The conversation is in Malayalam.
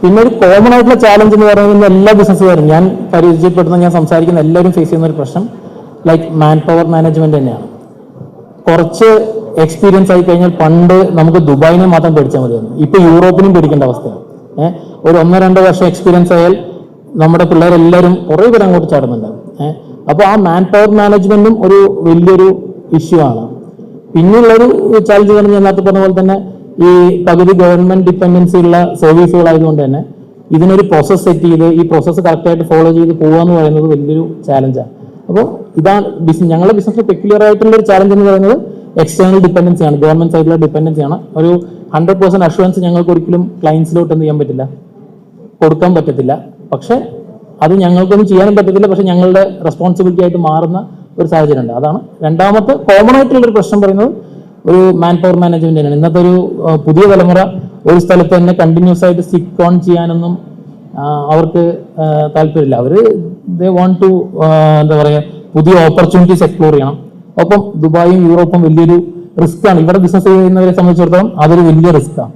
പിന്നെ ഒരു കോമൺ ആയിട്ടുള്ള ചാലഞ്ച് എന്ന് പറയുന്നത് എല്ലാ ബിസിനസ്സുകാരും ഞാൻ പരിചയപ്പെടുന്ന ഞാൻ സംസാരിക്കുന്ന എല്ലാവരും ഫേസ് ചെയ്യുന്ന ഒരു പ്രശ്നം ലൈക്ക് മാൻ പവർ മാനേജ്മെന്റ് തന്നെയാണ്. കുറച്ച് എക്സ്പീരിയൻസ് ആയി കഴിഞ്ഞാൽ പണ്ട് നമുക്ക് ദുബായിനെ മാത്രം പേടിച്ചാൽ മതിയായിരുന്നു, ഇപ്പൊ യൂറോപ്പിനും പേടിക്കേണ്ട അവസ്ഥയാണ്. ഒരു 1-2 വർഷം എക്സ്പീരിയൻസ് ആയാൽ നമ്മുടെ പിള്ളേരെല്ലാവരും കുറേ പേര് അങ്ങോട്ട് ചാടുന്നുണ്ടാവും. അപ്പോൾ ആ മാൻ പവർ മാനേജ്മെന്റും ഒരു വലിയൊരു ഇഷ്യൂ ആണ്. പിന്നെയുള്ളൊരു ചാലഞ്ച് എന്ന് ഞാൻ നേരത്തെ പറഞ്ഞ പോലെ തന്നെ ഈ പകുതി ഗവൺമെന്റ് ഡിപ്പെൻഡൻസി ഉള്ള സർവീസുകളായതുകൊണ്ട് തന്നെ ഇതിനൊരു പ്രോസസ്സ് സെറ്റ് ചെയ്ത് ഈ പ്രോസസ്സ് കറക്റ്റായിട്ട് ഫോളോ ചെയ്ത് പോകുക എന്ന് പറയുന്നത് വലിയൊരു ചാലഞ്ചാണ്. അപ്പോൾ ഇതാണ് ഞങ്ങളുടെ ബിസിനസ്സിൽ പെക്യുലർ ആയിട്ടുള്ള ഒരു ചാലഞ്ച് എന്ന് പറയുന്നത് എക്സ്റ്റേണൽ ഡിപ്പെൻഡൻസി ആണ്, ഗവൺമെന്റ് സൈഡിലുള്ള ഡിപ്പെൻഡൻസി ആണ്. ഒരു 100% അഷുറൻസ് ഞങ്ങൾക്ക് ഒരിക്കലും ക്ലയൻസിലോട്ട് എന്ത് ചെയ്യാൻ പറ്റില്ല, കൊടുക്കാൻ പറ്റത്തില്ല. പക്ഷെ അത് ഞങ്ങൾക്കൊന്നും ചെയ്യാനും പറ്റത്തില്ല, പക്ഷെ ഞങ്ങളുടെ റെസ്പോൺസിബിലിറ്റി ആയിട്ട് മാറുന്ന ഒരു സാഹചര്യം ഉണ്ട്. അതാണ് രണ്ടാമത്തെ കോമൺ ആയിട്ടുള്ള ഒരു പ്രശ്നം പറയുന്നത് ഒരു മാൻ പവർ മാനേജ്മെന്റ് തന്നെയാണ്. ഇന്നത്തെ ഒരു പുതിയ തലമുറ ഒരു സ്ഥലത്ത് തന്നെ കണ്ടിന്യൂസ് ആയിട്ട് സ്റ്റിക്ക് ഓൺ ചെയ്യാനൊന്നും അവർക്ക് താല്പര്യമില്ല. അവര് ദേ വാണ്ട് ടു എന്താ പറയുക, പുതിയ ഓപ്പർച്യൂണിറ്റീസ് എക്സ്പ്ലോർ ചെയ്യണം. ഒപ്പം ദുബായും യൂറോപ്പും വലിയൊരു റിസ്ക് ആണ്. ഇവിടെ ബിസിനസ് ചെയ്യുന്നവരെ സംബന്ധിച്ചിടത്തോളം അതൊരു വലിയ റിസ്ക് ആണ്.